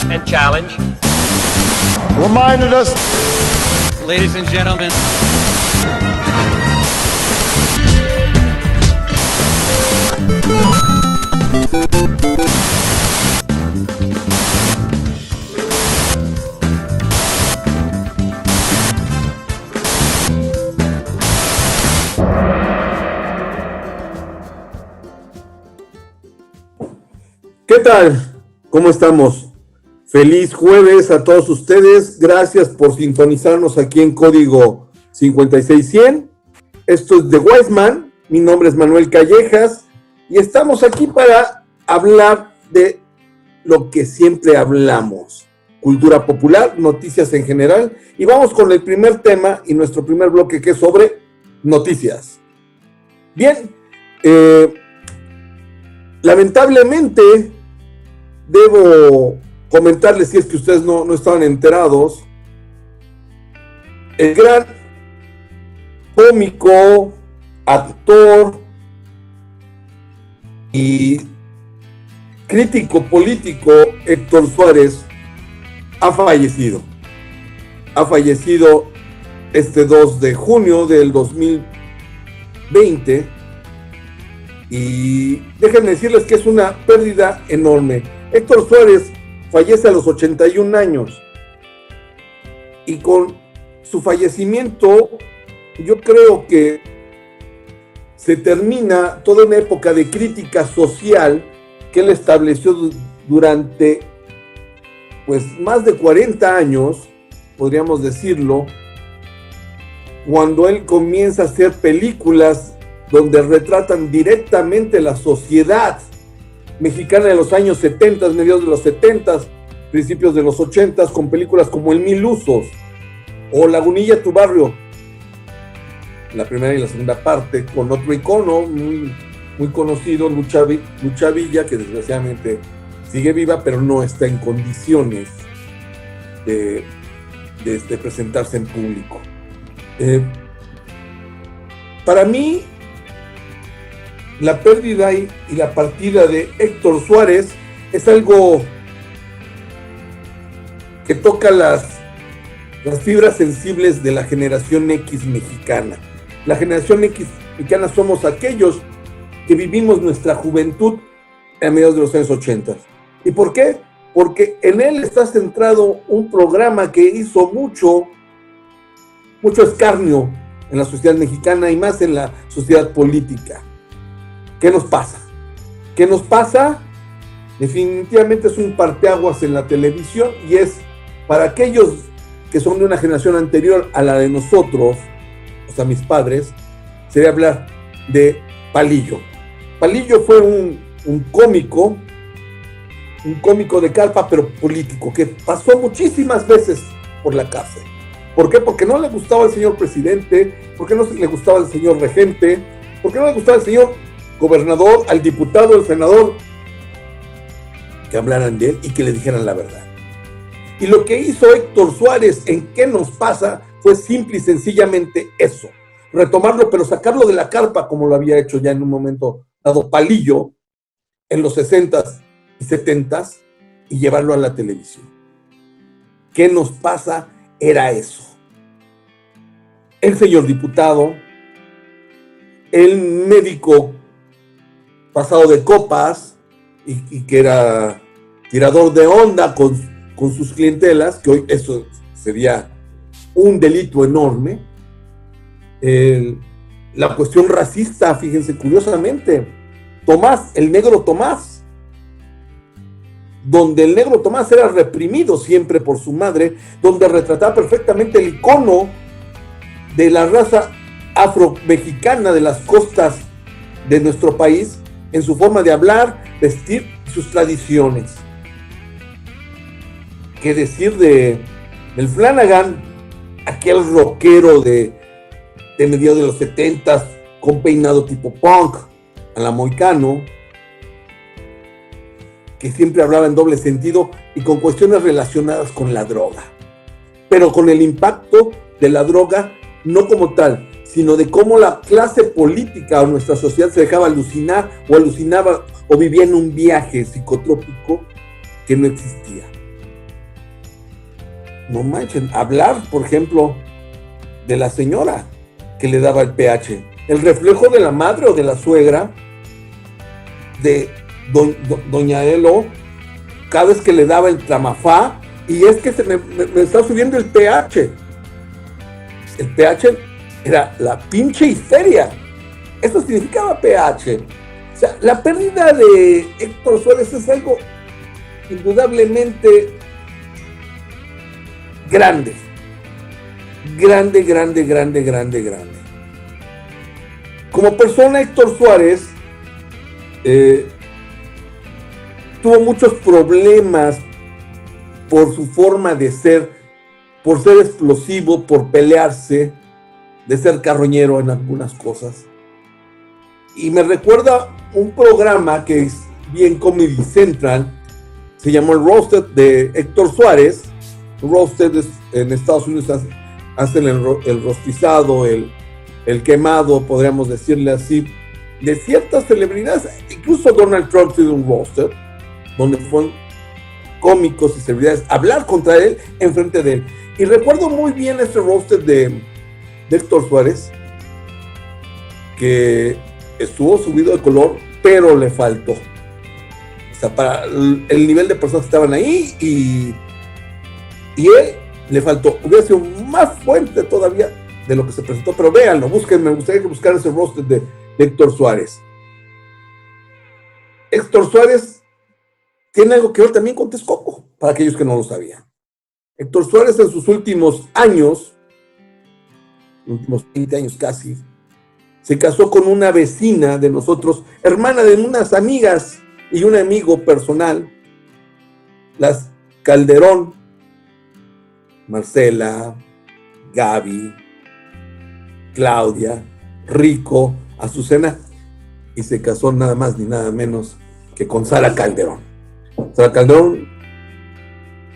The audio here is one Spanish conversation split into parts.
and challenge. Reminded us. Ladies and gentlemen. ¿Qué tal? ¿Cómo estamos? Feliz jueves a todos ustedes. Gracias por sintonizarnos aquí en Código 56100. Esto es The Wiseman. Mi nombre es Manuel Callejas y estamos aquí para hablar de lo que siempre hablamos. Cultura popular, noticias en general. Y vamos con el primer tema y nuestro primer bloque, que es sobre noticias. Bien, lamentablemente debo comentarles, si es que ustedes no estaban enterados, el gran cómico, actor y crítico político Héctor Suárez ha fallecido. Ha fallecido este 2 de junio del 2020 y déjenme decirles que es una pérdida enorme. Héctor Suárez fallece a los 81 años y con su fallecimiento yo creo que se termina toda una época de crítica social que él estableció durante pues más de 40 años, podríamos decirlo, cuando él comienza a hacer películas donde retratan directamente la sociedad mexicana de los años 70, mediados de los 70, principios de los 80, con películas como El Mil Usos o Lagunilla, tu barrio, la primera y la segunda parte, con otro icono muy conocido, Lucha Villa, que desgraciadamente sigue viva, pero no está en condiciones de presentarse en público. Para mí, la pérdida y la partida de Héctor Suárez es algo que toca las fibras sensibles de la generación X mexicana. La generación X mexicana somos aquellos que vivimos nuestra juventud a mediados de los años 80. ¿Y por qué? Porque en él está centrado un programa que hizo mucho escarnio en la sociedad mexicana y más en la sociedad política. ¿Qué nos pasa? ¿Qué nos pasa? Definitivamente es un parteaguas en la televisión y es para aquellos que son de una generación anterior a la de nosotros, o sea, mis padres, sería hablar de Palillo. Palillo fue un cómico de carpa, pero político, que pasó muchísimas veces por la cárcel. ¿Por qué? Porque no le gustaba el señor presidente, porque no le gustaba el señor regente, porque no le gustaba el señor gobernador, al diputado, al senador, que hablaran de él y que le dijeran la verdad. Y lo que hizo Héctor Suárez en ¿Qué nos pasa? Fue simple y sencillamente eso, retomarlo, pero sacarlo de la carpa, como lo había hecho ya en un momento dado Palillo, en los 60s y 70s, y llevarlo a la televisión. ¿Qué nos pasa? Era eso. El señor diputado, el médico pasado de copas y que era tirador de onda con sus clientelas, que hoy eso sería un delito enorme. La cuestión racista, fíjense, curiosamente, Tomás, el negro Tomás, donde el negro Tomás era reprimido siempre por su madre, donde retrataba perfectamente el icono de la raza afro-mexicana de las costas de nuestro país, en su forma de hablar, vestir, sus tradiciones. ¿Qué decir del Flanagan, aquel rockero de mediados de los 70s, con peinado tipo punk, a la Moicano, que siempre hablaba en doble sentido y con cuestiones relacionadas con la droga, pero con el impacto de la droga no como tal, sino de cómo la clase política o nuestra sociedad se dejaba alucinar o alucinaba o vivía en un viaje psicotrópico que no existía. no manchen, hablar, por ejemplo, de la señora que le daba el pH, el reflejo de la madre o de la suegra de doña Elo, cada vez que le daba el tramafá, y es que me está subiendo el pH. El pH era la pinche histeria. Eso significaba pH. O sea, la pérdida de Héctor Suárez es algo indudablemente grande. Grande. Como persona, Héctor Suárez tuvo muchos problemas por su forma de ser, por ser explosivo, por pelearse, de ser carroñero en algunas cosas. Y me recuerda un programa que vi en Comedy Central, se llamó el Roasted de Héctor Suárez. Roasted en Estados Unidos hacen el rostizado, el quemado, podríamos decirle así, de ciertas celebridades. Incluso Donald Trump hizo un roasted, donde fueron cómicos y celebridades a hablar contra él en frente de él. Y recuerdo muy bien este roasted de Héctor Suárez, que estuvo subido de color, pero le faltó. O sea, para el nivel de personas que estaban ahí y él le faltó. Hubiera sido más fuerte todavía de lo que se presentó, pero véanlo, búsquenme, me gustaría que buscaran ese roster de Héctor Suárez. Héctor Suárez tiene algo que ver también con Texcoco, para aquellos que no lo sabían. Héctor Suárez en sus últimos años, últimos 20 años casi, se casó con una vecina de nosotros, hermana de unas amigas y un amigo personal, las Calderón, Marcela, Gaby, Claudia, Rico, Azucena, y se casó nada más ni nada menos que con Sara Calderón. Sara Calderón,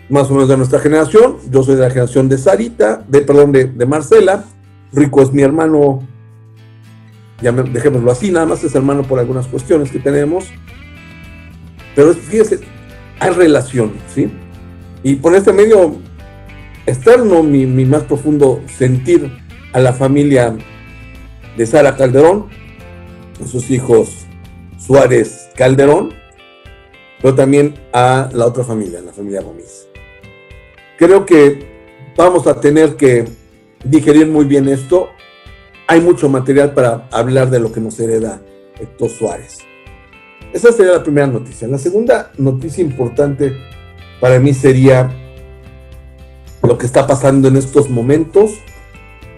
más o menos de nuestra generación, yo soy de la generación de Sarita, de Marcela. Rico es mi hermano, dejémoslo así, nada más es hermano por algunas cuestiones que tenemos, pero fíjense, hay relación, ¿sí? Y por este medio externo, mi más profundo sentir a la familia de Sara Calderón, a sus hijos Suárez Calderón, pero también a la otra familia, la familia Gómez. Creo que vamos a tener que digerir muy bien esto. Hay mucho material para hablar de lo que nos hereda Héctor Suárez. Esa sería la primera noticia. La segunda noticia importante para mí sería lo que está pasando en estos momentos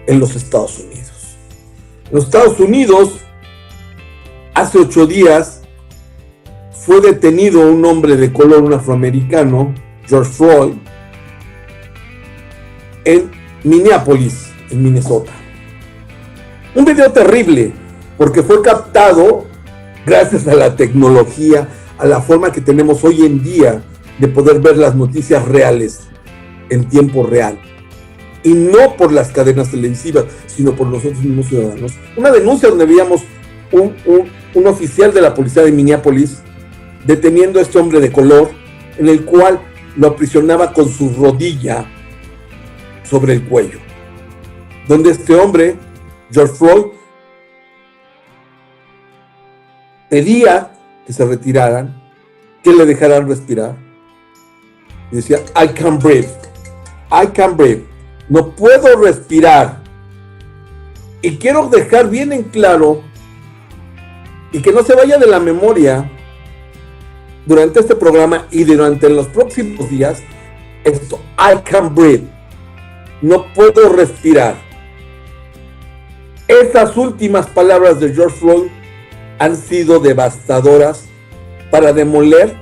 en los Estados Unidos. En los Estados Unidos, hace 8 días, fue detenido un hombre de color, un afroamericano, George Floyd, en Minneapolis, en Minnesota. Un video terrible, porque fue captado gracias a la tecnología, a la forma que tenemos hoy en día de poder ver las noticias reales en tiempo real. Y no por las cadenas televisivas, sino por nosotros mismos ciudadanos. Una denuncia donde veíamos un oficial de la policía de Minneapolis deteniendo a este hombre de color, en el cual lo aprisionaba con su rodilla sobre el cuello. Donde este hombre, George Floyd, pedía que se retiraran, que le dejaran respirar. Y decía, I can't breathe, no puedo respirar. Y quiero dejar bien en claro, y que no se vaya de la memoria durante este programa y durante los próximos días, esto, I can't breathe, no puedo respirar. Esas últimas palabras de George Floyd han sido devastadoras para demoler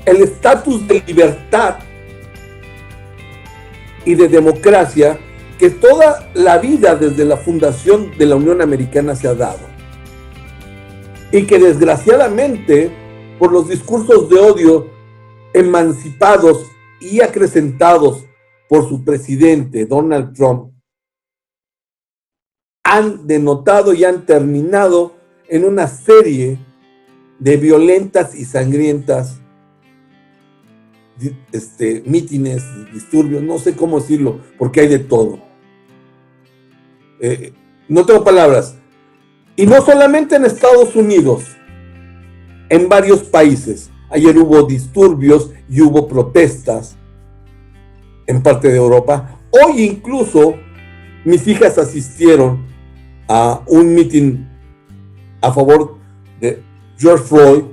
el estatus de libertad y de democracia que toda la vida desde la fundación de la Unión Americana se ha dado, y que desgraciadamente por los discursos de odio emancipados y acrecentados por su presidente Donald Trump han denotado y han terminado en una serie de violentas y sangrientas mítines, disturbios, no sé cómo decirlo, porque hay de todo. No tengo palabras. Y no solamente en Estados Unidos, en varios países. Ayer hubo disturbios y hubo protestas en parte de Europa. Hoy incluso mis hijas asistieron a un mitin a favor de George Floyd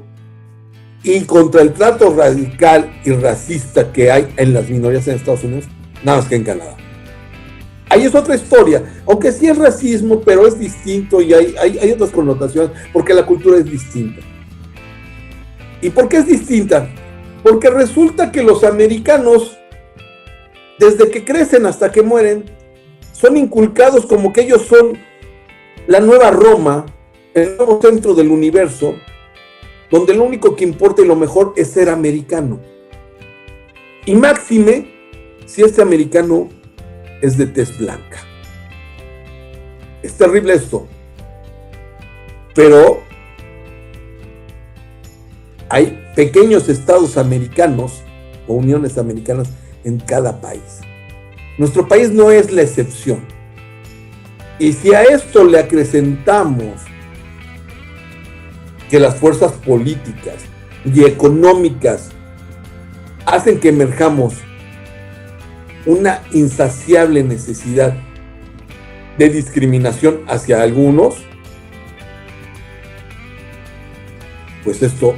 y contra el trato radical y racista que hay en las minorías en Estados Unidos, nada más que en Canadá. Ahí es otra historia, aunque sí es racismo, pero es distinto y hay otras connotaciones, porque la cultura es distinta. ¿Y por qué es distinta? Porque resulta que los americanos, desde que crecen hasta que mueren, son inculcados como que ellos son la nueva Roma, el nuevo centro del universo, donde lo único que importa y lo mejor es ser americano. Y máxime, si este americano es de tez blanca. Es terrible esto. Pero hay pequeños estados americanos o uniones americanas en cada país. Nuestro país no es la excepción. Y si a esto le acrecentamos que las fuerzas políticas y económicas hacen que emerjamos una insaciable necesidad de discriminación hacia algunos, pues esto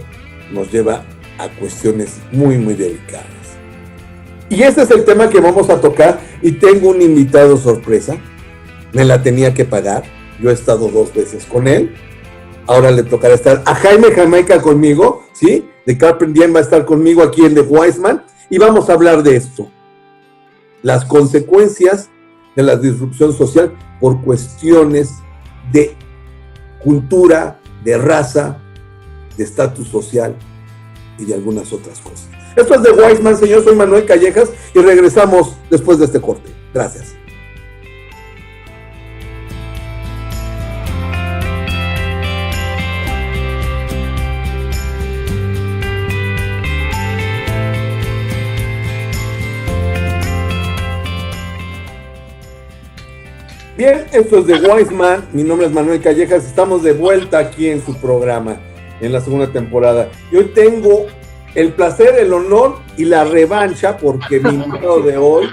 nos lleva a cuestiones muy, muy delicadas. Y ese es el tema que vamos a tocar, y tengo un invitado sorpresa. Me la tenía que pagar. Yo he estado 2 veces con él. Ahora le tocará estar a Jaime Jamaica conmigo, ¿sí? De Carpenter Diem va a estar conmigo aquí en The Wiseman, y vamos a hablar de esto. Las consecuencias de la disrupción social por cuestiones de cultura, de raza, de estatus social y de algunas otras cosas. Esto es The Wiseman, señor, soy Manuel Callejas y regresamos después de este corte. Gracias. Bien, esto es The Wiseman, mi nombre es Manuel Callejas, estamos de vuelta aquí en su programa, en la segunda temporada. Y hoy tengo el placer, el honor y la revancha, porque mi invitado de hoy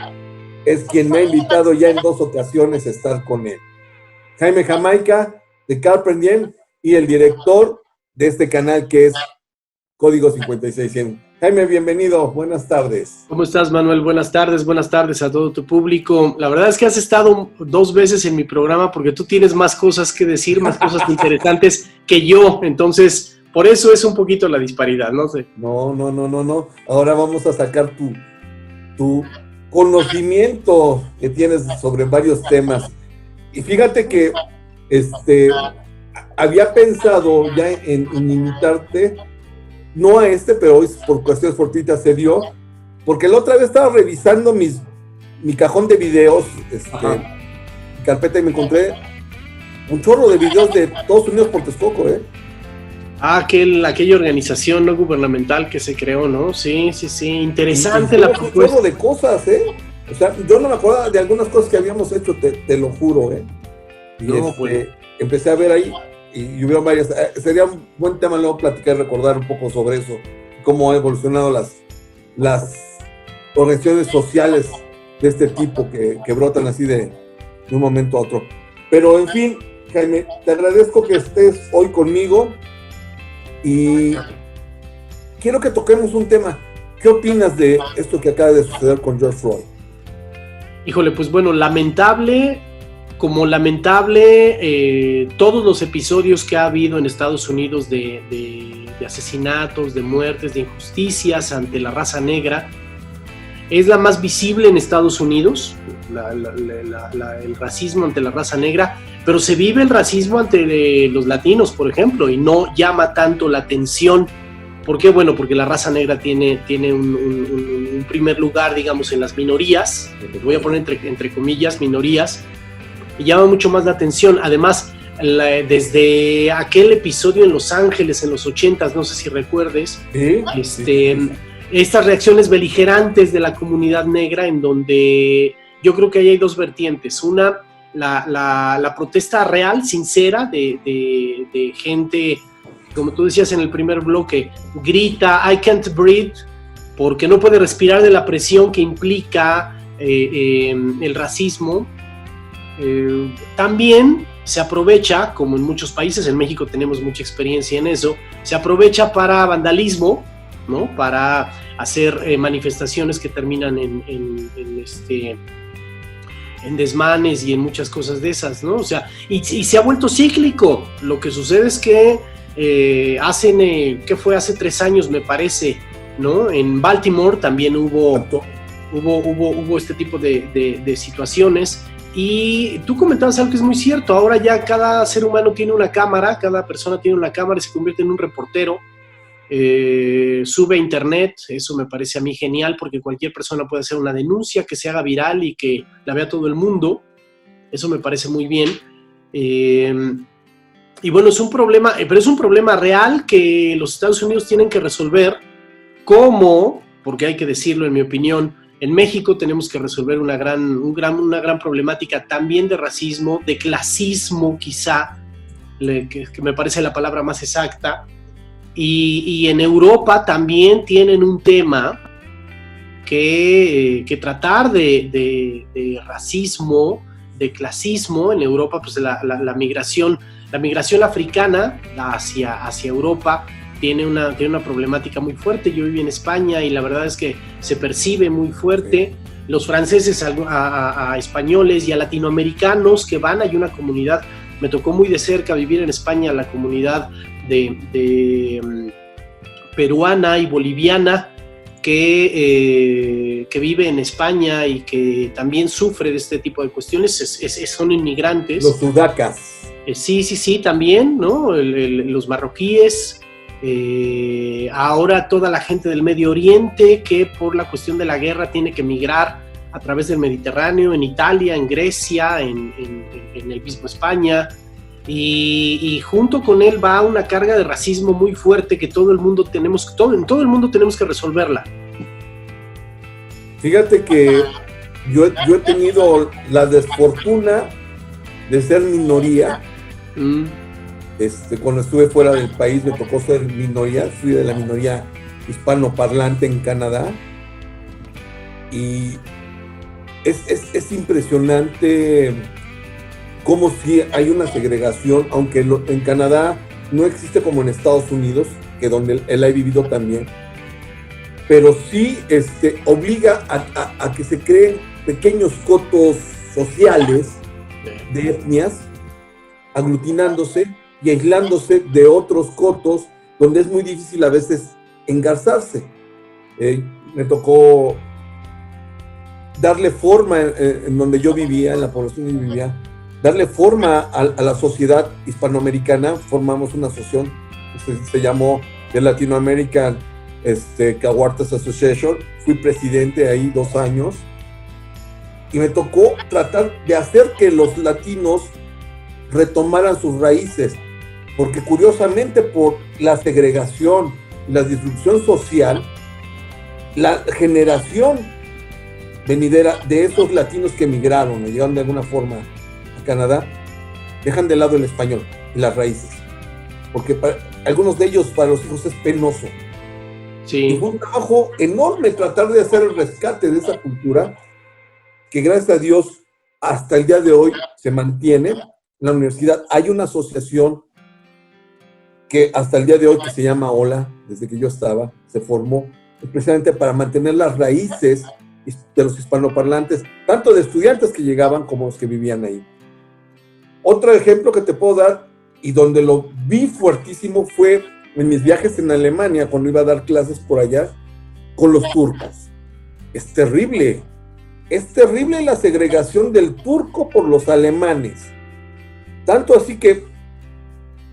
es quien me ha invitado ya en 2 ocasiones a estar con él. Jaime Jamaica, de Carpenter Diem, y el director de este canal que es Código 5600. Jaime, bienvenido, buenas tardes. ¿Cómo estás, Manuel? Buenas tardes a todo tu público. La verdad es que has estado 2 veces en mi programa porque tú tienes más cosas que decir, más cosas interesantes que yo, entonces por eso es un poquito la disparidad, no sé. No. Ahora vamos a sacar tu conocimiento que tienes sobre varios temas. Y fíjate que había pensado ya en invitarte, no a pero hoy por cuestiones fortuitas se dio, porque la otra vez estaba revisando mi cajón de videos, mi carpeta, y me encontré un chorro de videos de Todos Unidos por Texcoco, aquella organización no gubernamental que se creó, ¿no? Sí, interesante la propuesta. Un chorro de cosas, o sea, yo no me acuerdo de algunas cosas que habíamos hecho, te lo juro, y no, pues. Empecé a ver ahí, y hubieron varias. Sería un buen tema luego platicar, recordar un poco sobre eso, cómo han evolucionado las organizaciones sociales de este tipo que brotan así de un momento a otro. Pero en fin, Jaime, te agradezco que estés hoy conmigo y quiero que toquemos un tema. ¿Qué opinas de esto que acaba de suceder con George Floyd? Híjole, pues bueno, lamentable todos los episodios que ha habido en Estados Unidos de asesinatos, de muertes, de injusticias ante la raza negra. Es la más visible en Estados Unidos, el racismo ante la raza negra, pero se vive el racismo ante los latinos, por ejemplo, y no llama tanto la atención. ¿Por qué? Bueno, porque la raza negra tiene un primer lugar, digamos, en las minorías, voy a poner entre comillas, minorías, y llama mucho más la atención. Además, desde aquel episodio en Los Ángeles en los 80s, no sé si recuerdes, ¿Sí? estas reacciones beligerantes de la comunidad negra, en donde yo creo que ahí hay dos vertientes. Una, la protesta real, sincera, de gente, como tú decías en el primer bloque, grita "I can't breathe", porque no puede respirar de la presión que implica el racismo. También se aprovecha, como en muchos países, en México tenemos mucha experiencia en eso, se aprovecha para vandalismo, ¿no? Para hacer manifestaciones que terminan en desmanes y en muchas cosas de esas, ¿no? O sea, y se ha vuelto cíclico. Lo que sucede es que ¿qué fue? Hace 3 años, me parece, ¿no? En Baltimore también hubo este tipo de situaciones. Y tú comentabas algo que es muy cierto. Ahora ya cada ser humano tiene una cámara, cada persona tiene una cámara y se convierte en un reportero. Sube a internet. Eso me parece a mí genial, porque cualquier persona puede hacer una denuncia que se haga viral y que la vea todo el mundo. Eso me parece muy bien. Y bueno, es un problema, pero es un problema real que los Estados Unidos tienen que resolver. ¿Cómo? Porque hay que decirlo, en mi opinión, en México tenemos que resolver una gran problemática también de racismo, de clasismo quizá, que me parece la palabra más exacta. Y en Europa también tienen un tema que tratar de racismo, de clasismo. En Europa, pues la migración africana hacia Europa tiene una problemática muy fuerte. Yo viví en España y la verdad es que se percibe muy fuerte. Los franceses a españoles y a latinoamericanos que van, hay una comunidad, me tocó muy de cerca vivir en España, la comunidad de peruana y boliviana que vive en España y que también sufre de este tipo de cuestiones. Son inmigrantes. Los sudacas. Sí, también, ¿no? Los marroquíes. Ahora toda la gente del Medio Oriente que por la cuestión de la guerra tiene que migrar a través del Mediterráneo, en Italia, en Grecia, en el mismo España, y junto con él va una carga de racismo muy fuerte que en todo el mundo tenemos que resolverla. Fíjate que yo he tenido la desfortuna de ser minoría. Cuando estuve fuera del país me tocó ser minoría, fui de la minoría hispanoparlante en Canadá, y es impresionante cómo sí hay una segregación, aunque en Canadá no existe como en Estados Unidos, que donde él ha vivido también, pero sí obliga a que se creen pequeños cotos sociales de etnias, aglutinándose y aislándose de otros cotos, donde es muy difícil a veces engarzarse. Me tocó darle forma en donde yo vivía, en la población donde yo vivía, darle forma a la sociedad hispanoamericana. Formamos una asociación que se llamó The Latin American Caguartas Association. Fui presidente ahí 2 años y me tocó tratar de hacer que los latinos retomaran sus raíces, porque curiosamente por la segregación y la disrupción social, la generación venidera de esos latinos que emigraron o llegaron de alguna forma a Canadá, dejan de lado el español y las raíces, porque para algunos de ellos, para los hijos, es penoso. Sí. Y fue un trabajo enorme tratar de hacer el rescate de esa cultura, que gracias a Dios hasta el día de hoy se mantiene. En la universidad hay una asociación que hasta el día de hoy, que se llama OLA, desde que yo estaba, se formó precisamente para mantener las raíces de los hispanoparlantes, tanto de estudiantes que llegaban como los que vivían ahí. Otro ejemplo que te puedo dar, y donde lo vi fuertísimo, fue en mis viajes en Alemania, cuando iba a dar clases por allá, con los turcos. Es terrible la segregación del turco por los alemanes. Tanto así que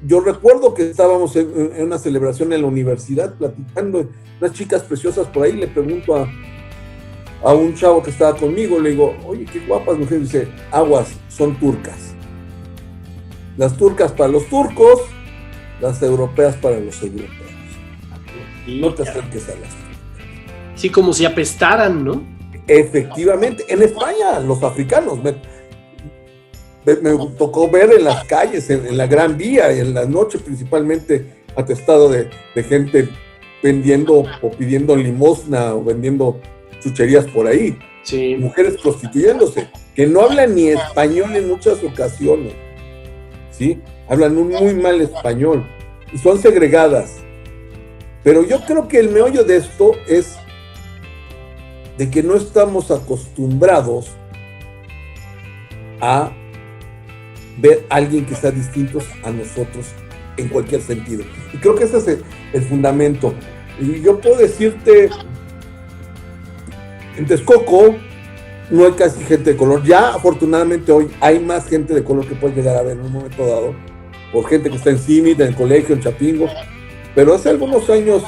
yo recuerdo que estábamos en una celebración en la universidad, platicando, unas chicas preciosas por ahí, le pregunto a un chavo que estaba conmigo, le digo, oye, qué guapas mujeres. Dice, aguas, son turcas. Las turcas para los turcos, las europeas para los europeos. No te acerques a las turcas. Sí, como si apestaran, ¿no? Efectivamente, en España, los africanos, me tocó ver en las calles, en la Gran Vía, en la noche principalmente, atestado de gente vendiendo o pidiendo limosna o vendiendo chucherías por ahí. Sí. Mujeres prostituyéndose, que no hablan ni español en muchas ocasiones, ¿sí? Hablan un muy mal español y son segregadas. Pero yo creo que el meollo de esto es de que no estamos acostumbrados a ver a alguien que sea distinto a nosotros en cualquier sentido. Y creo que ese es el fundamento. Y yo puedo decirte, en Texcoco no hay casi gente de color. Ya afortunadamente hoy hay más gente de color que puedes llegar a ver en un momento dado, por gente que está en CIMIT, en el colegio, en Chapingo. Pero hace algunos años,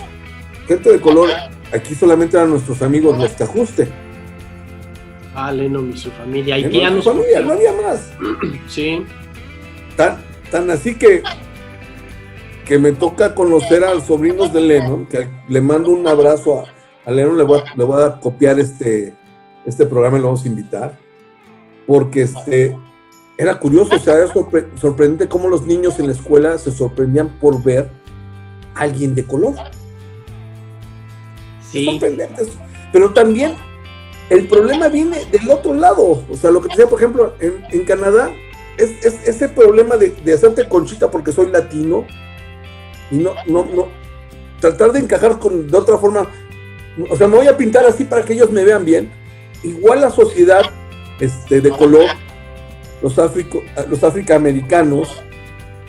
gente de color, aquí solamente eran nuestros amigos los Cajuste. Lennon y su familia, No haitianos. había más. Sí. Tan así que me toca conocer a los sobrinos de Lennon, que le mando un abrazo a Lennon, le voy a copiar este programa y lo vamos a invitar, porque era curioso, o sea, era sorprendente cómo los niños en la escuela se sorprendían por ver a alguien de color. Sí. Sorprendente eso. Pero también el problema viene del otro lado, o sea, lo que te decía, por ejemplo, en Canadá, es ese problema de hacerte conchita porque soy latino y no tratar de encajar de otra forma, o sea, me voy a pintar así para que ellos me vean bien. Igual la sociedad de color, los afroamericanos,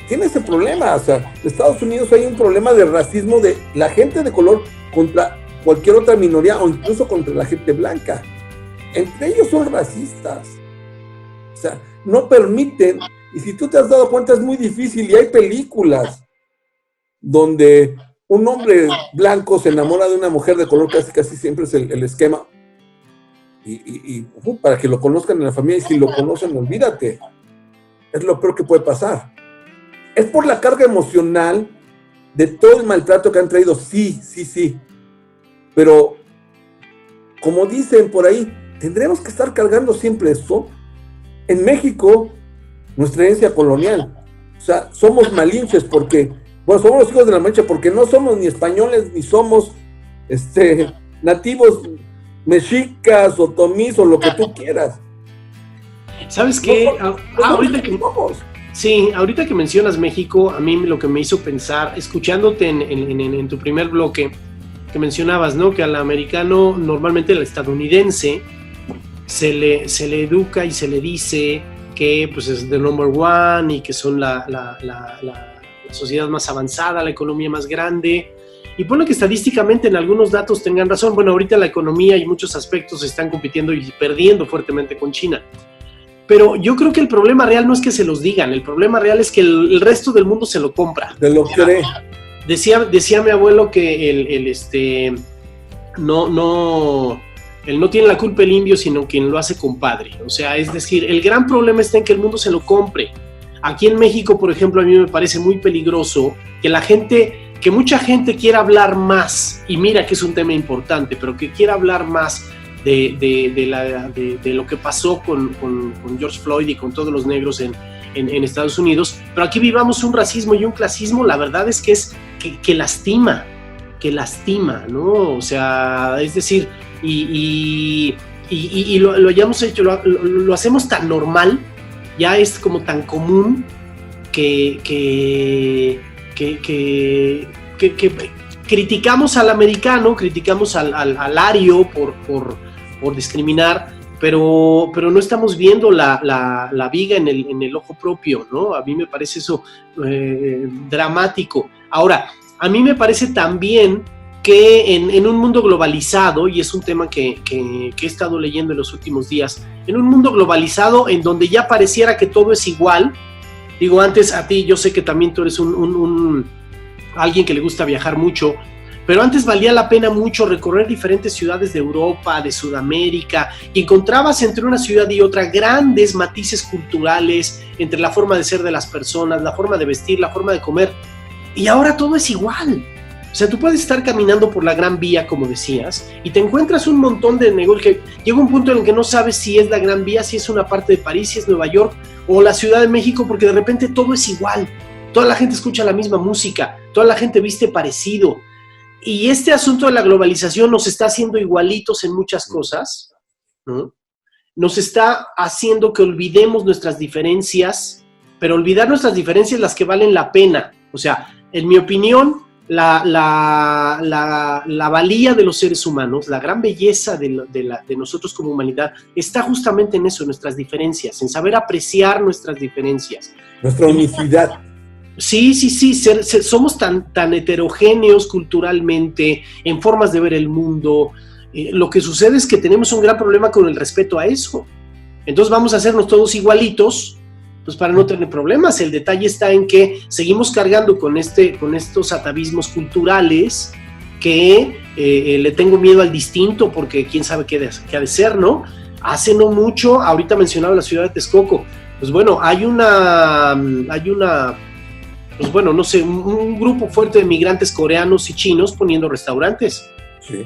tiene ese problema. O sea, en Estados Unidos hay un problema de racismo de la gente de color contra cualquier otra minoría o incluso contra la gente blanca. Entre ellos son racistas. O sea, no permiten, y si tú te has dado cuenta es muy difícil, y hay películas donde un hombre blanco se enamora de una mujer de color, casi siempre es el esquema, y para que lo conozcan en la familia, y si lo conocen, olvídate, es lo peor que puede pasar. Es por la carga emocional de todo el maltrato que han traído, sí, pero como dicen por ahí, tendremos que estar cargando siempre esto. En México, nuestra herencia colonial, o sea, somos malinches porque, bueno, somos los hijos de la mancha porque no somos ni españoles, ni somos nativos mexicas, otomís, o lo que tú quieras. ¿Sabes qué? Ahorita que mencionas México, a mí lo que me hizo pensar, escuchándote en tu primer bloque, que mencionabas, ¿no? Que al americano, normalmente al estadounidense, se le educa y se le dice que pues es the number one y que son la sociedad más avanzada, la economía más grande. Y ponle que estadísticamente en algunos datos tengan razón. Bueno, ahorita la economía y muchos aspectos están compitiendo y perdiendo fuertemente con China. Pero yo creo que el problema real no es que se los digan, el problema real es que el resto del mundo se lo compra. Se lo cree. Decía mi abuelo que él no tiene la culpa el indio, sino quien lo hace compadre. O sea, es decir, el gran problema está en que el mundo se lo compre. Aquí en México, por ejemplo, a mí me parece muy peligroso que mucha gente quiera hablar más, y mira que es un tema importante, pero que quiera hablar más de lo que pasó con George Floyd y con todos los negros en Estados Unidos, pero aquí vivamos un racismo y un clasismo, la verdad es que lastima, ¿no? O sea, es decir, y lo hayamos hecho, lo hacemos tan normal, ya es como tan común que criticamos al americano, criticamos al ario por discriminar, pero no estamos viendo la viga en el ojo propio, ¿no? A mí me parece eso dramático. Ahora, a mí me parece también que en un mundo globalizado, y es un tema que he estado leyendo en los últimos días, en un mundo globalizado en donde ya pareciera que todo es igual, digo, antes a ti, yo sé que también tú eres alguien que le gusta viajar mucho, pero antes valía la pena mucho recorrer diferentes ciudades de Europa, de Sudamérica, y encontrabas entre una ciudad y otra grandes matices culturales, entre la forma de ser de las personas, la forma de vestir, la forma de comer, y ahora todo es igual. O sea, tú puedes estar caminando por la Gran Vía, como decías, y te encuentras un montón de negocios que llega un punto en el que no sabes si es la Gran Vía, si es una parte de París, si es Nueva York o la Ciudad de México, porque de repente todo es igual. Toda la gente escucha la misma música, toda la gente viste parecido. Y este asunto de la globalización nos está haciendo igualitos en muchas cosas, ¿no? Nos está haciendo que olvidemos nuestras diferencias, pero olvidar nuestras diferencias las que valen la pena. O sea, en mi opinión, la valía de los seres humanos, la gran belleza de nosotros como humanidad, está justamente en eso, en nuestras diferencias, en saber apreciar nuestras diferencias. Nuestra unicidad. Sí, somos tan heterogéneos culturalmente, en formas de ver el mundo. Lo que sucede es que tenemos un gran problema con el respeto a eso. Entonces vamos a hacernos todos igualitos, pues para no tener problemas. El detalle está en que seguimos cargando con estos atavismos culturales que le tengo miedo al distinto porque quién sabe qué ha de ser, ¿no? Hace no mucho, ahorita mencionaba la ciudad de Texcoco, pues bueno, hay una pues bueno, no sé, un grupo fuerte de migrantes coreanos y chinos poniendo restaurantes. Sí.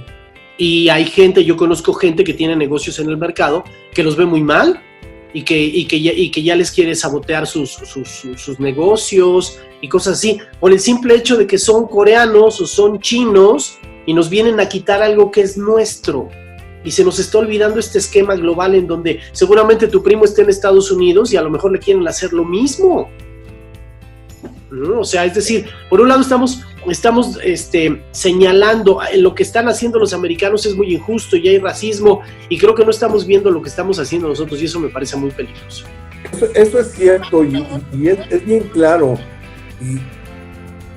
Y hay gente, yo conozco gente que tiene negocios en el mercado que los ve muy mal y que ya les quiere sabotear sus negocios y cosas así, por el simple hecho de que son coreanos o son chinos y nos vienen a quitar algo que es nuestro. Y se nos está olvidando este esquema global en donde seguramente tu primo está en Estados Unidos y a lo mejor le quieren hacer lo mismo. ¿No? O sea, es decir, por un lado estamos señalando lo que están haciendo los americanos es muy injusto y hay racismo, y creo que no estamos viendo lo que estamos haciendo nosotros, y eso me parece muy peligroso. Eso es cierto, y es bien claro.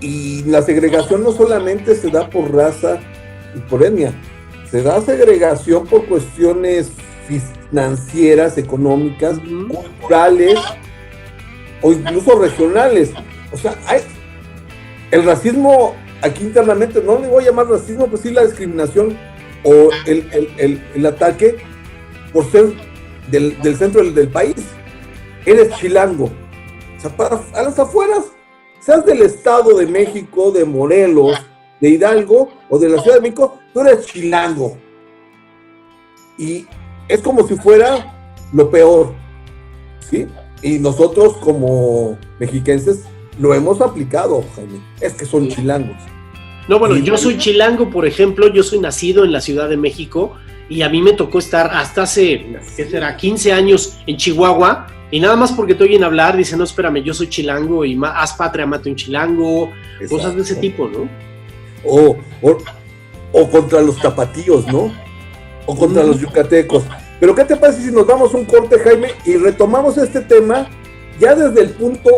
Y la segregación no solamente se da por raza y por etnia, se da segregación por cuestiones financieras, económicas, culturales o incluso regionales. O sea, el racismo aquí internamente, no le voy a llamar racismo, pues sí la discriminación o el ataque por ser del centro del país. Eres chilango. O sea, a las afueras, seas del Estado de México, de Morelos, de Hidalgo o de la Ciudad de México, tú eres chilango. Y es como si fuera lo peor, ¿sí? Y nosotros como mexiquenses lo hemos aplicado, Jaime. Es que son chilangos. No, bueno, yo soy chilango, por ejemplo, yo soy nacido en la Ciudad de México y a mí me tocó estar hasta hace, ¿qué será?, 15 años en Chihuahua, y nada más porque te oyen hablar, dicen, no, espérame, yo soy chilango y haz patria, mate un chilango. Exacto. Cosas de ese tipo, ¿no? O contra los tapatíos, ¿no? O contra los yucatecos. Pero ¿qué te parece si nos damos un corte, Jaime, y retomamos este tema ya desde el punto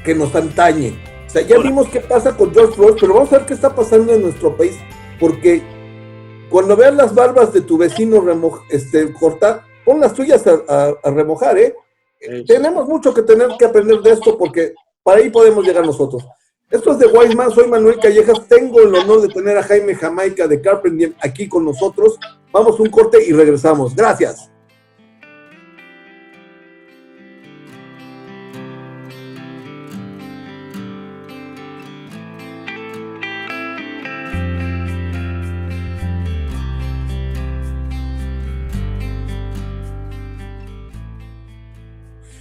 que nos antañe? O sea, ya vimos qué pasa con George Floyd, pero vamos a ver qué está pasando en nuestro país, porque cuando veas las barbas de tu vecino cortar, pon las tuyas a remojar, ¿eh? Tenemos mucho que aprender de esto, porque para ahí podemos llegar nosotros. Esto es de Wiseman, soy Manuel Callejas, tengo el honor de tener a Jaime Jamaica de Carpent Diem aquí con nosotros. Vamos a un corte y regresamos. Gracias.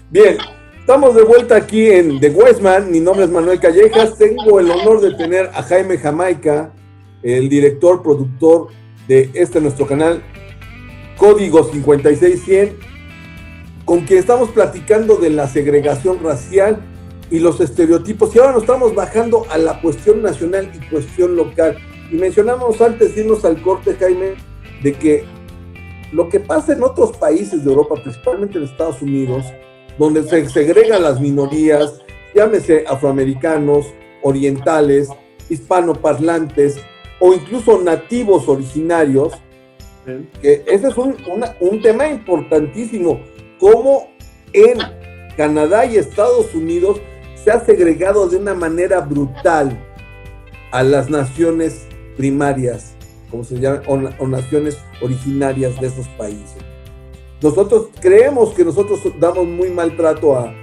Bien, estamos de vuelta aquí en The Wiseman. Mi nombre es Manuel Callejas. Tengo el honor de tener a Jaime Jamaica, el director, productor de nuestro canal Código 56100, con quien estamos platicando de la segregación racial y los estereotipos. Y ahora nos estamos bajando a la cuestión nacional y cuestión local. Y mencionamos antes de irnos al corte, Jaime, de que lo que pasa en otros países de Europa, principalmente en Estados Unidos, donde se segregan las minorías, llámese afroamericanos, orientales, hispanoparlantes o incluso nativos originarios, que ese es un tema importantísimo, cómo en Canadá y Estados Unidos se ha segregado de una manera brutal a las naciones primarias, como se llaman, o naciones originarias de esos países. Nosotros creemos que nosotros damos muy mal trato a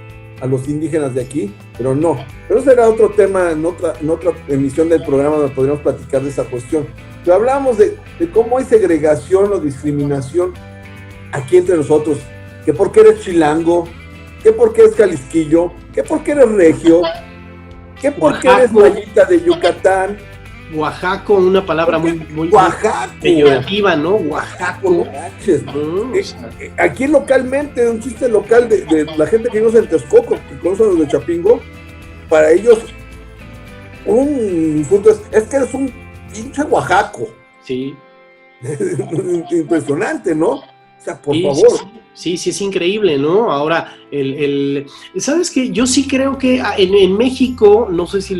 los indígenas de aquí, pero no. Pero será otro tema en otra emisión del programa donde podríamos platicar de esa cuestión. Pero hablamos de cómo hay segregación o discriminación aquí entre nosotros, que por qué eres chilango, que por qué eres jalisquillo, que por qué eres regio, que por qué eres mayita de Yucatán. Oaxaco, una palabra muy peyorativa, ¿no? Oaxaco. Aquí localmente, un chiste local de la gente que conoce en Texcoco, que conoce a los de Chapingo, para ellos un punto es que eres un pinche Oaxaco. Sí. Impresionante, ¿no? O sea, por favor. Sí, es increíble, ¿no? Ahora, ¿sabes qué? Yo sí creo que en México, no sé si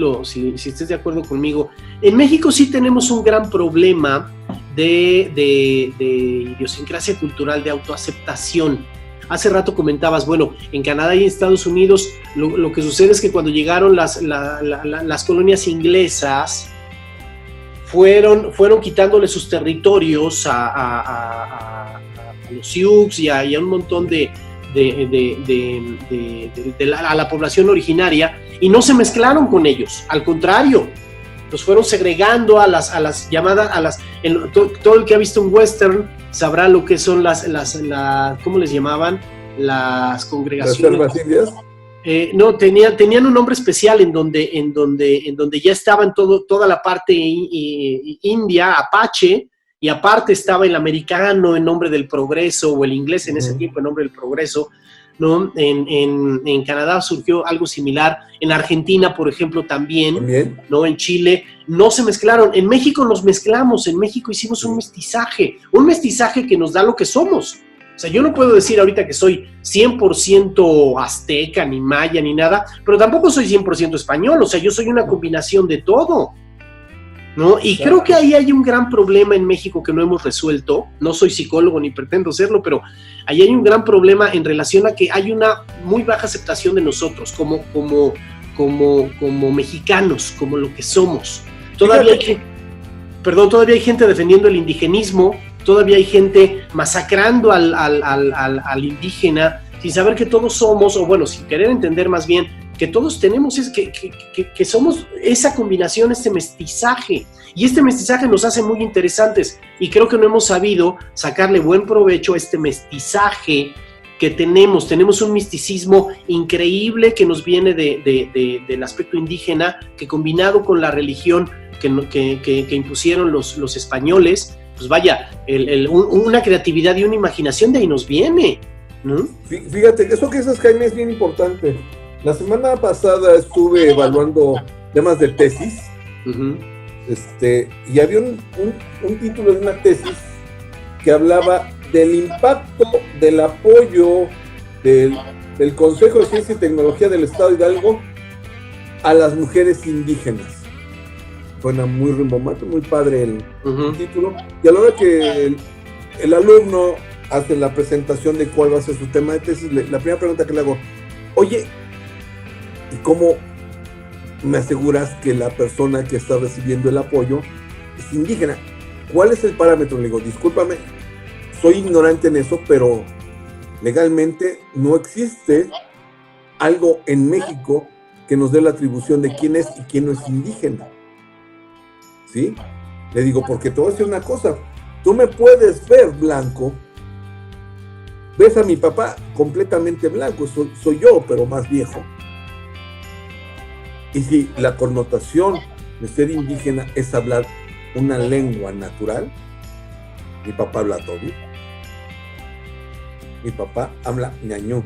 estés de acuerdo conmigo, en México sí tenemos un gran problema de idiosincrasia cultural, de autoaceptación. Hace rato comentabas, bueno, en Canadá y en Estados Unidos lo que sucede es que cuando llegaron las colonias inglesas, fueron quitándole sus territorios a los Sioux y a un montón a la población originaria, y no se mezclaron con ellos, al contrario, los fueron segregando a las llamadas, todo el que ha visto un western sabrá lo que son las ¿cómo les llamaban? Las congregaciones. ¿Las reservas indias? No, tenían un nombre especial en donde ya estaban toda la parte india, apache, y aparte estaba el americano en nombre del progreso, o el inglés en ese tiempo en nombre del progreso, ¿no? En Canadá surgió algo similar, en Argentina, por ejemplo, también, ¿no? En Chile, no se mezclaron, en México nos mezclamos, en México hicimos un mestizaje que nos da lo que somos. O sea, yo no puedo decir ahorita que soy 100% azteca, ni maya, ni nada, pero tampoco soy 100% español, o sea, yo soy una combinación de todo, ¿no? Y creo que ahí hay un gran problema en México que no hemos resuelto. No soy psicólogo ni pretendo serlo, pero ahí hay un gran problema en relación a que hay una muy baja aceptación de nosotros como mexicanos, como lo que somos. Todavía hay gente defendiendo el indigenismo, todavía hay gente masacrando al indígena sin saber que todos somos, o bueno, sin querer entender más bien, que todos tenemos, que somos esa combinación, este mestizaje, y este mestizaje nos hace muy interesantes, y creo que no hemos sabido sacarle buen provecho a este mestizaje que tenemos un misticismo increíble que nos viene del aspecto indígena, que combinado con la religión que impusieron los españoles, pues vaya, una creatividad y una imaginación de ahí nos viene, ¿no? Fíjate, eso que dices, Jaime, es bien importante. La semana pasada estuve evaluando temas de tesis, y había un título de una tesis que hablaba del impacto del apoyo del Consejo de Ciencia y Tecnología del Estado de Hidalgo a las mujeres indígenas. Suena muy rimbombante, muy padre el título. Y a la hora que el alumno hace la presentación de cuál va a ser su tema de tesis, la primera pregunta que le hago, oye, ¿y cómo me aseguras que la persona que está recibiendo el apoyo es indígena? ¿Cuál es el parámetro? Le digo, discúlpame, soy ignorante en eso, pero legalmente no existe algo en México que nos dé la atribución de quién es y quién no es indígena. ¿Sí? Le digo, porque te voy a decir una cosa, tú me puedes ver blanco, ves a mi papá completamente blanco, soy yo, pero más viejo. Y si la connotación de ser indígena es hablar una lengua natural, mi papá habla tobi, mi papá habla ñañú.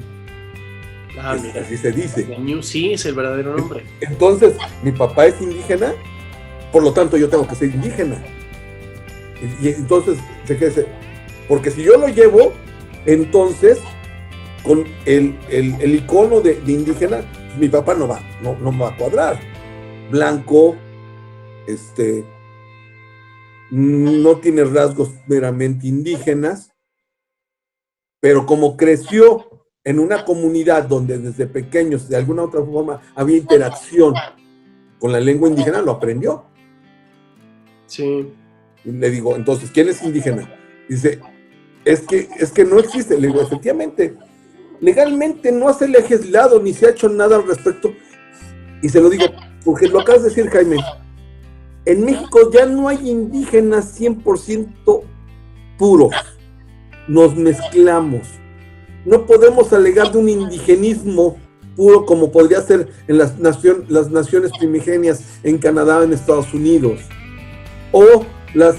Así se dice. Ñañú, sí, es el verdadero nombre. Entonces, mi papá es indígena, por lo tanto yo tengo que ser indígena. Y entonces, porque si yo lo llevo, entonces, con el icono de indígena, mi papá no me va a cuadrar. Blanco, no tiene rasgos meramente indígenas, pero como creció en una comunidad donde desde pequeños de alguna otra forma había interacción con la lengua indígena, lo aprendió. Sí. Y le digo, entonces, ¿quién es indígena? Dice, es que no existe. Le digo, efectivamente, legalmente no se ha legislado ni se ha hecho nada al respecto. Y se lo digo, porque lo acabas de decir, Jaime, en México ya no hay indígenas 100% puros, nos mezclamos. No podemos alegar de un indigenismo puro como podría ser en las naciones primigenias en Canadá, en Estados Unidos, o las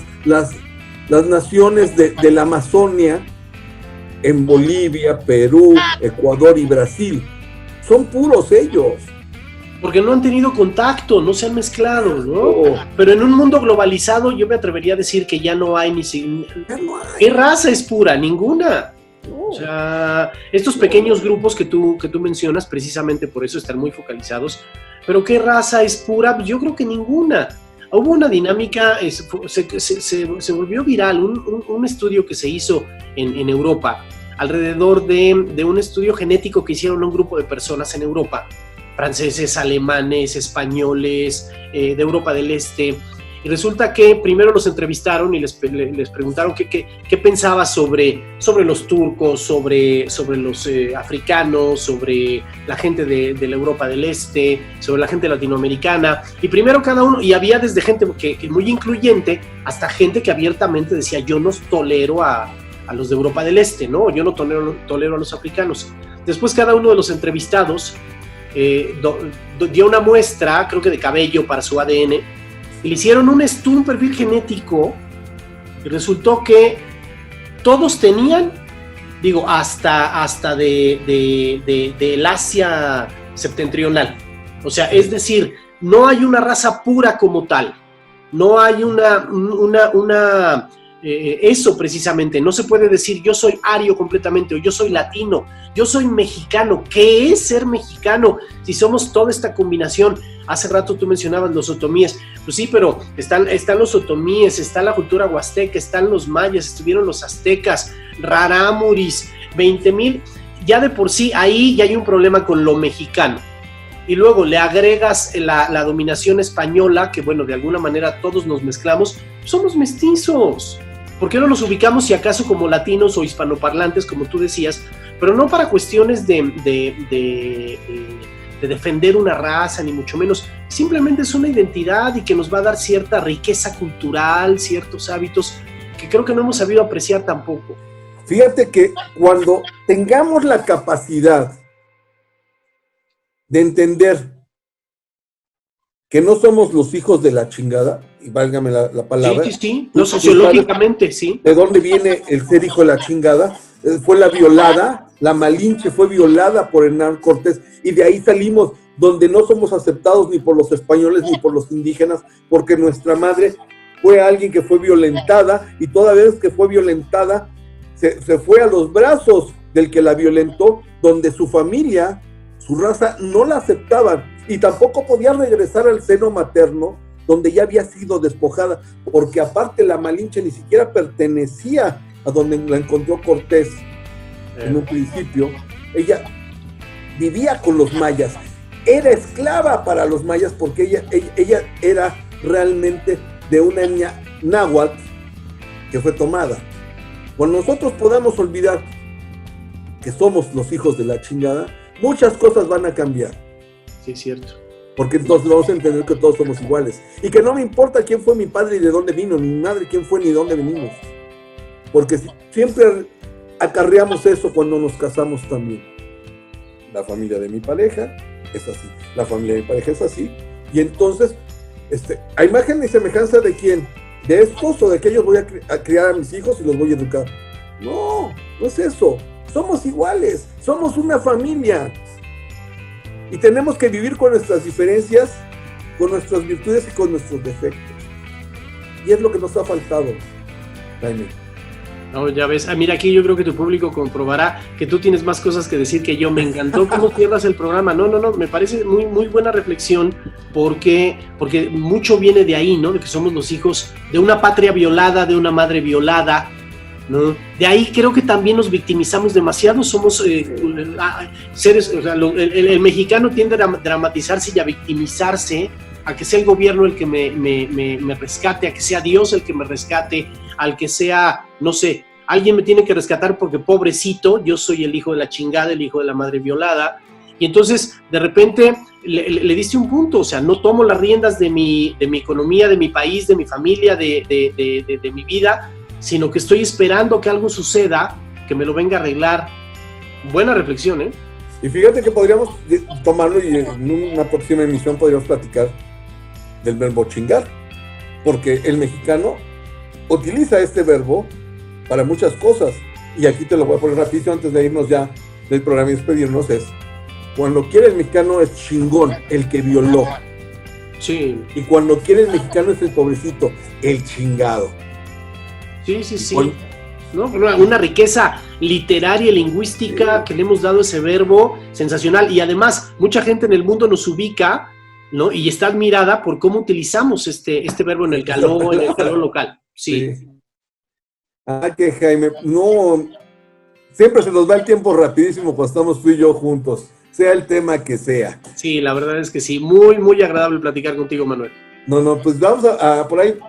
naciones de la Amazonia en Bolivia, Perú, Ecuador y Brasil. Son puros ellos. Porque no han tenido contacto, no se han mezclado, ¿no? Oh. Pero en un mundo globalizado yo me atrevería a decir que ya no hay Ya no hay. ¿Qué raza es pura? Ninguna. No. O sea, estos pequeños grupos que tú mencionas, precisamente por eso están muy focalizados, pero ¿qué raza es pura? Yo creo que ninguna. Hubo una dinámica, se volvió viral, un estudio que se hizo en Europa, alrededor de un estudio genético que hicieron un grupo de personas en Europa, franceses, alemanes, españoles, de Europa del Este. Y resulta que primero los entrevistaron y les preguntaron qué pensaba sobre los turcos, sobre los africanos, sobre la gente de la Europa del Este, sobre la gente latinoamericana. Y primero cada uno, y había desde gente que muy incluyente, hasta gente que abiertamente decía, yo no tolero a los de Europa del Este, ¿no? Yo no tolero a los africanos. Después cada uno de los entrevistados dio una muestra, creo que de cabello para su ADN, y le hicieron un perfil genético, y resultó que todos tenían, digo, hasta del Asia septentrional. O sea, es decir, no hay una raza pura como tal, no hay eso precisamente, no se puede decir yo soy ario completamente o yo soy latino, yo soy mexicano. ¿Qué es ser mexicano si somos toda esta combinación? Hace rato tú mencionabas los otomíes, pues sí, pero están los otomíes, está la cultura huasteca, están los mayas, estuvieron los aztecas, rarámuris, 20,000, ya de por sí ahí ya hay un problema con lo mexicano. Y luego le agregas la dominación española, que bueno, de alguna manera todos nos mezclamos, somos mestizos. ¿Por qué no nos ubicamos si acaso como latinos o hispanoparlantes, como tú decías, pero no para cuestiones de defender una raza, ni mucho menos, simplemente es una identidad y que nos va a dar cierta riqueza cultural, ciertos hábitos que creo que no hemos sabido apreciar tampoco. Fíjate que cuando tengamos la capacidad de entender que no somos los hijos de la chingada, y válgame la palabra. Sí, no, sociológicamente, sí. ¿De dónde viene el ser hijo de la chingada? Fue la violada, la Malinche fue violada por Hernán Cortés, y de ahí salimos, donde no somos aceptados ni por los españoles ni por los indígenas, porque nuestra madre fue alguien que fue violentada, y toda vez que fue violentada, se fue a los brazos del que la violentó, donde su familia, su raza, no la aceptaban, y tampoco podía regresar al seno materno, donde ya había sido despojada, porque aparte la Malinche ni siquiera pertenecía a donde la encontró Cortés en un principio. Ella vivía con los mayas, era esclava para los mayas, porque ella era realmente de una etnia náhuatl que fue tomada. Cuando nosotros podamos olvidar que somos los hijos de la chingada, muchas cosas van a cambiar. Sí, es cierto. Porque entonces vamos a entender que todos somos iguales. Y que no me importa quién fue mi padre y de dónde vino, ni mi madre quién fue ni de dónde venimos. Porque siempre acarreamos eso cuando nos casamos también. La familia de mi pareja es así, la familia de mi pareja es así. Y entonces, a imagen y semejanza de quién, de estos o de aquellos voy a criar a mis hijos y los voy a educar. No, no es eso. Somos iguales, somos una familia. Y tenemos que vivir con nuestras diferencias, con nuestras virtudes y con nuestros defectos. Y es lo que nos ha faltado, Jaime. No, ya ves, mira, aquí yo creo que tu público comprobará que tú tienes más cosas que decir que yo. Me encantó cómo cierras el programa. No, me parece muy, muy buena reflexión, porque mucho viene de ahí, ¿no? De que somos los hijos de una patria violada, de una madre violada, ¿no? De ahí creo que también nos victimizamos demasiado, somos seres, o sea, el mexicano tiende a dramatizarse y a victimizarse, a que sea el gobierno el que me rescate, a que sea Dios el que me rescate, al que sea, no sé, alguien me tiene que rescatar porque pobrecito, yo soy el hijo de la chingada, el hijo de la madre violada. Y entonces de repente le diste un punto, o sea, no tomo las riendas de mi economía, de mi país, de mi familia, de mi vida, sino que estoy esperando que algo suceda, que me lo venga a arreglar. Buena reflexión, ¿eh? Y fíjate que podríamos tomarlo y en una próxima emisión podríamos platicar del verbo chingar, porque el mexicano utiliza este verbo para muchas cosas, y aquí te lo voy a poner rapidito antes de irnos ya del programa y despedirnos. Es cuando quiere el mexicano es chingón, el que violó. Sí. Y cuando quiere el mexicano es el pobrecito, el chingado. Sí. ¿No? Una riqueza literaria y lingüística que le hemos dado a ese verbo sensacional, y además mucha gente en el mundo nos ubica, ¿no? Y está admirada por cómo utilizamos este verbo en el calor local. Sí. Que Jaime, no, siempre se nos va el tiempo rapidísimo cuando estamos tú y yo juntos, sea el tema que sea. Sí, la verdad es que sí, muy, muy agradable platicar contigo, Manuel. No, pues vamos a por ahí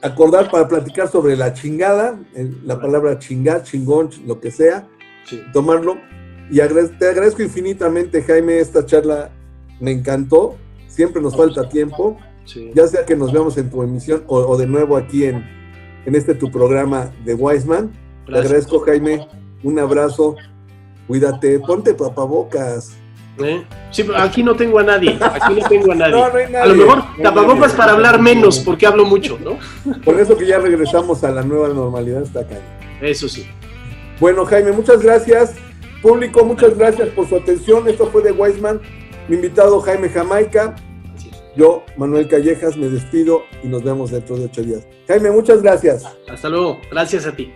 acordar para platicar sobre la chingada, la palabra chingar, chingón, lo que sea, sí. Tomarlo. Y te agradezco infinitamente, Jaime, esta charla me encantó, siempre nos falta tiempo, sí. Ya sea que nos veamos en tu emisión o de nuevo aquí en tu programa de Wiseman. Te agradezco, Jaime, un abrazo, cuídate, ponte tapabocas. Sí, pero aquí no tengo a nadie, No hay nadie. A lo mejor tapabocas para hablar menos, porque hablo mucho, ¿no? Por eso que ya regresamos a la nueva normalidad hasta acá. Eso sí. Bueno, Jaime, muchas gracias. Público, muchas gracias por su atención. Esto fue de Wiseman, mi invitado Jaime Jamaica. Yo, Manuel Callejas, me despido y nos vemos dentro de 8 días. Jaime, muchas gracias. Hasta luego. Gracias a ti.